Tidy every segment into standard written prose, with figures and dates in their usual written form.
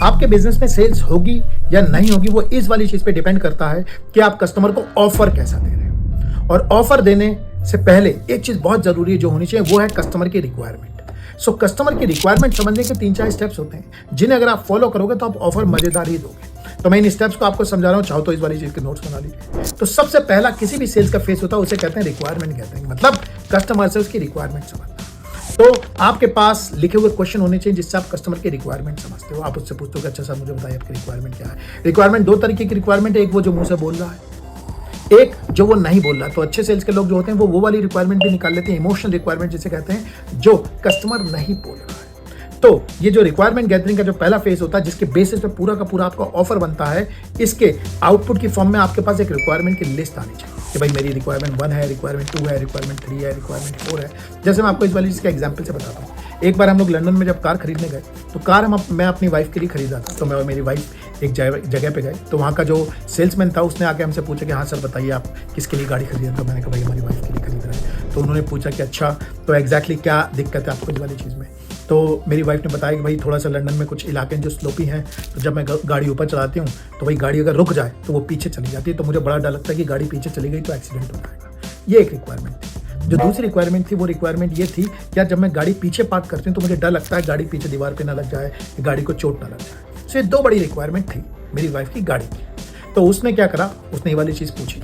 आपके बिजनेस में सेल्स होगी या नहीं होगी वो इस वाली चीज पे डिपेंड करता है कि आप कस्टमर को ऑफर कैसा दे रहे हो। और ऑफर देने से पहले एक चीज बहुत जरूरी है जो होनी चाहिए, वो है कस्टमर की रिक्वायरमेंट। सो कस्टमर की रिक्वायरमेंट समझने के 3-4 स्टेप्स होते हैं जिन्हें अगर आप फॉलो करोगे तो आप ऑफर मजेदार ही दोगे। तो मैं इन स्टेप्स को आपको समझा रहा हूँ, चाहो तो इस वाली चीज के नोट्स बना लीजिए। तो सबसे पहला किसी भी सेल्स का फेस होता है उसे कहते हैं रिक्वायरमेंट कहते हैं, मतलब कस्टमर से उसकी रिक्वायरमेंट समझना। तो आपके पास लिखे हुए क्वेश्चन होने चाहिए जिससे आप कस्टमर की रिक्वायरमेंट समझते हो। आप उससे पूछते हो कि अच्छा सर मुझे बताइए आपकी रिक्वायरमेंट क्या है। रिक्वायरमेंट 2 तरीके की रिक्वायरमेंट है, एक वो जो मुंह से बोल रहा है, एक जो वो नहीं बोल रहा। तो अच्छे सेल्स के लोग जो होते हैं वो वाली रिक्वायरमेंट भी निकाल लेते हैं, इमोशनल रिक्वायरमेंट जिसे कहते हैं, जो कस्टमर नहीं बोल रहा है। तो ये जो रिक्वायरमेंट गैदरिंग का जो पहला फेज होता है जिसके बेसिस पे पूरा का पूरा आपका ऑफर बनता है, इसके आउटपुट की फॉर्म में आपके पास एक रिक्वायरमेंट की लिस्ट आनी चाहिए कि भाई मेरी रिक्वायरमेंट 1 है, रिक्वायरमेंट 2 है, रिक्वायरमेंट 3 है, रिक्वायरमेंट 4 है। जैसे मैं आपको इस वाली चीज़ का एग्जाम्पल से बताता हूँ। एक बार हम लोग लंदन में जब कार खरीदने गए तो कार मैं अपनी वाइफ के लिए खरीदा था। तो मैं और मेरी वाइफ एक जगह पे गए तो वहाँ का जो सेल्समैन था उसने आके हमसे पूछा कि हाँ सर बताइए आप किसके लिए गाड़ी खरीद रहे हैं। तो मैंने कहा भाई हमारी वाइफ के लिए खरीद रहे हैं। तो उन्होंने पूछा कि अच्छा तो एग्जैक्टली क्या दिक्कत है आपको इस वाली चीज़ में। तो मेरी वाइफ ने बताया कि भाई थोड़ा सा लंदन में कुछ इलाके हैं जो स्लोपी हैं, तो जब मैं गाड़ी ऊपर चलाती हूँ तो भाई गाड़ी अगर रुक जाए तो वो पीछे चली जाती है, तो मुझे बड़ा डर लगता है कि गाड़ी पीछे चली गई तो एक्सीडेंट हो जाएगा। ये एक रिक्वायरमेंट थी। जो दूसरी रिक्वायरमेंट थी वो रिक्वायरमेंट ये थी कि जब मैं गाड़ी पीछे पार्क करती हूँ तो मुझे डर लगता है गाड़ी पीछे दीवार पे ना लग जाए, गाड़ी को चोट ना लग जाए। तो ये 2 बड़ी रिक्वायरमेंट थी मेरी वाइफ की गाड़ी की। तो उसने क्या करा, उसने ये वाली चीज़ पूछी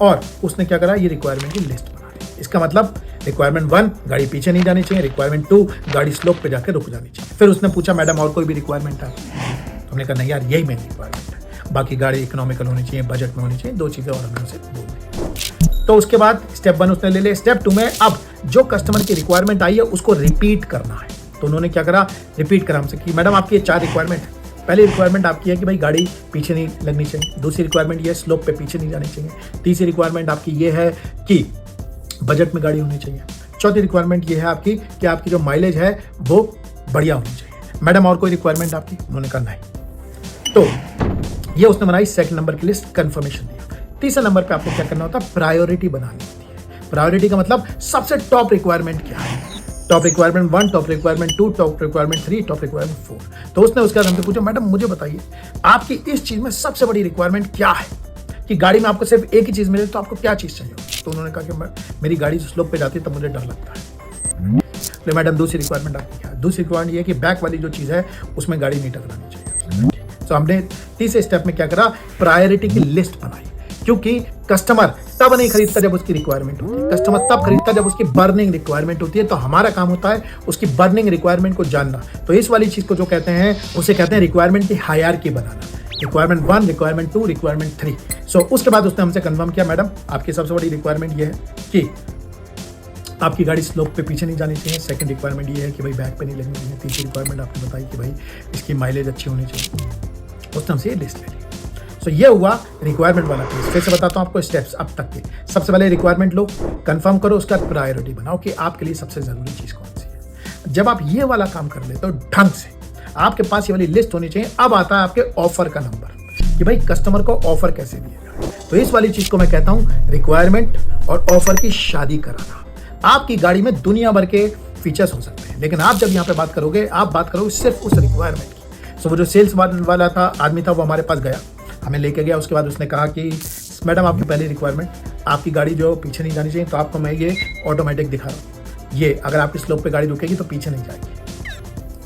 और उसने क्या करा, ये रिक्वायरमेंट की लिस्ट बना ली। इसका मतलब रिक्वायरमेंट 1 गाड़ी पीछे नहीं जानी चाहिए, रिक्वायरमेंट 2 गाड़ी स्लोप पे जाकर रुक जानी चाहिए। फिर उसने पूछा मैडम और कोई भी रिक्वायरमेंट है? तो हमने कहा नहीं यार यही मेन रिक्वायरमेंट है, बाकी गाड़ी इकोनॉमिकल होनी चाहिए, बजट में होनी चाहिए, 2 चीज़ें और हमने उसे बोल दी। तो उसके बाद स्टेप 1 उसने ले लिया। स्टेप 2 में अब जो कस्टमर की रिक्वायरमेंट आई है उसको रिपीट करना है। तो उन्होंने क्या करा, रिपीट करा हमसे कि मैडम आपकी ये 4 रिक्वायरमेंट है। पहली रिक्वायरमेंट आपकी है कि भाई गाड़ी पीछे नहीं लगनी चाहिए। दूसरी रिक्वायरमेंट ये है स्लोप पे पीछे नहीं जानी चाहिए। तीसरी रिक्वायरमेंट आपकी ये है कि बजट में गाड़ी होनी चाहिए। चौथी रिक्वायरमेंट ये है आपकी कि आपकी जो माइलेज है वो बढ़िया होनी चाहिए। मैडम और कोई रिक्वायरमेंट आपकी? उन्होंने कहा नहीं। तो ये उसने बनाई सेकंड नंबर की लिस्ट, कंफर्मेशन दिया। तीसरे नंबर पे आपको क्या करना होता है, प्रायोरिटी बनानी होती है। प्रायोरिटी का मतलब सबसे टॉप रिक्वायरमेंट क्या है। Top requirement 1, top requirement 2, top requirement 3, top requirement 4। तो उसने उसके बाद हमसे पूछा मैडम मुझे बताइए आपकी इस चीज में सबसे बड़ी रिक्वायरमेंट क्या है कि गाड़ी में आपको सिर्फ एक ही चीज मिले तो आपको क्या चीज चाहिए। तो उन्होंने कहा कि मेरी गाड़ी स्लोप पे जाती है तो मुझे डर लगता है। तो मैडम दूसरी रिक्वायरमेंट आपकी क्या है? दूसरी रिक्वायरमेंट ये है कि बैक वाली जो चीज है उसमें गाड़ी नहीं टकरानी चाहिए। तो हमने तीसरे स्टेप में क्या करा, प्रायोरिटी की लिस्ट बनाई। क्योंकि कस्टमर तब नहीं खरीदता जब उसकी रिक्वायरमेंट होती है, कस्टमर तब खरीदता जब उसकी बर्निंग रिक्वायरमेंट होती है। तो हमारा काम होता है उसकी बर्निंग रिक्वायरमेंट को जानना। तो इस वाली चीज को जो कहते हैं उसे कहते हैं रिक्वायरमेंट की हायरार्की बनाना। Requirement 1, requirement 2, requirement 3। सो उसके बाद उसने हमसे कंफर्म किया मैडम आपकी सबसे बड़ी रिक्वायरमेंट ये है कि आपकी गाड़ी स्लोप पे पीछे नहीं जानी चाहिए। सेकंड रिक्वायरमेंट ये है कि भाई बैक पे नहीं लगनी चाहिए। तीसरी रिक्वायरमेंट आपने बताई कि भाई इसकी माइलेज अच्छी होनी चाहिए। उसने हमसे ये लिस्ट ले ली। सो ये हुआ रिक्वायरमेंट वाला केस। फिर से बताता हूँ आपको स्टेप्स अब तक के। सबसे पहले रिक्वायरमेंट लो, कंफर्म करो, उसका प्रायोरिटी बनाओ कि आपके लिए सबसे जरूरी चीज कौन सी है। जब आप ये वाला काम कर लेते हो ढंग से, आपके पास ये वाली लिस्ट होनी चाहिए। अब आता है आपके ऑफर का नंबर कि भाई कस्टमर को ऑफर कैसे दिया जाए। तो इस वाली चीज को मैं कहता हूं रिक्वायरमेंट और ऑफर की शादी कराना। आपकी गाड़ी में दुनिया भर के फीचर्स हो सकते हैं, लेकिन आप जब यहाँ पे बात करोगे आप बात करोगे सिर्फ उस रिक्वायरमेंट की। सो वो जो सेल्स वाला था आदमी था वो हमारे पास गया, हमें लेके गया। उसके बाद उसने कहा कि मैडम आपकी पहली रिक्वायरमेंट आपकी गाड़ी जो पीछे नहीं जानी चाहिए, तो आपको मैं ये ऑटोमेटिक दिखा रहा हूँ। ये अगर आपकी स्लोप पे गाड़ी रुकेगी तो पीछे नहीं जाएगी,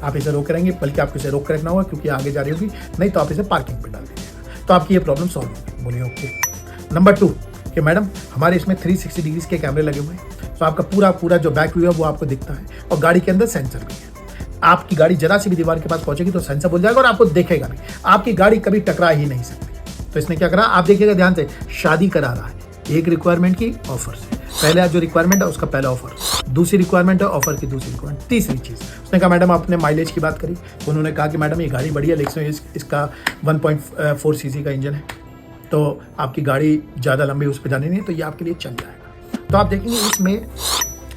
आप इसे रोक रहेंगे, बल्कि आपको इसे रोक के रखना होगा क्योंकि आगे जा रही होगी, नहीं तो आप इसे पार्किंग पे डाल दीजिएगा, तो आपकी ये प्रॉब्लम सॉल्व होगी। बोलिए ओके। नंबर 2 कि मैडम हमारे इसमें 360 डिग्रीज के कैमरे लगे हुए हैं, तो आपका पूरा जो बैक व्यू है वो आपको दिखता है, और गाड़ी के अंदर सेंसर भी है। आपकी गाड़ी जरा सी भी दीवार के पास पहुंचेगी तो सेंसर बोल जाएगा और आपको देखेगा नहीं, आपकी गाड़ी कभी टकरा ही नहीं सकती। तो इसने क्या करा, आप देखिएगा ध्यान से, शादी करा रहा है एक रिक्वायरमेंट की ऑफर से। पहले जो रिक्वायरमेंट है उसका पहला ऑफर, दूसरी रिक्वायरमेंट है ऑफर की दूसरी रिक्वायरमेंट, तीसरी चीज उसने कहा मैडम आपने माइलेज की बात करी, उन्होंने कहा कि मैडम ये गाड़ी बढ़िया, लेकिन इसका 1.4 सीसी का इंजन है, तो आपकी गाड़ी ज़्यादा लंबी उस पर जानी नहीं, तो ये आपके लिए चल जाएगा। तो आप देखेंगे इसमें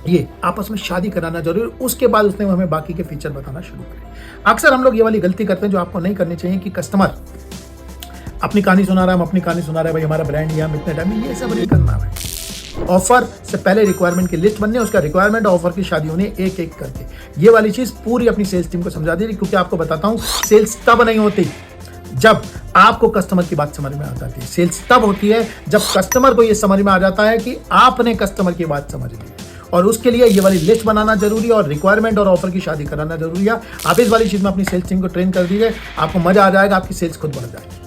ये आपस में शादी कराना जरूरी। उसके बाद उसने हमें बाकी के फीचर बताना शुरू करे। अक्सर हम लोग ये वाली गलती करते हैं जो आपको नहीं करनी चाहिए कि कस्टमर अपनी कहानी सुना रहा है, हम अपनी कहानी सुना रहे हैं, भाई हमारा ब्रांड है, हम इतने टाइम में, ये सब नहीं करना है। ऑफर से पहले रिक्वायरमेंट की लिस्ट बननी है, उसका रिक्वायरमेंट ऑफर की शादी होनी है एक एक करके। ये वाली चीज पूरी अपनी सेल्स टीम को समझा दीजिए, क्योंकि आपको बताता हूं सेल्स तब नहीं होती जब आपको कस्टमर की बात समझ में आ जाती है। सेल्स तब होती है जब कस्टमर को ये समझ में आ जाता है कि आपने कस्टमर की बात समझ ली, और उसके लिए ये वाली लिस्ट बनाना जरूरी है और रिक्वायरमेंट और ऑफर की शादी कराना जरूरी है। आप इस वाली चीज में अपनी सेल्स टीम को ट्रेन कर दीजिए, आपको मजा आ जाएगा, आपकी सेल्स खुद बढ़ जाएगी।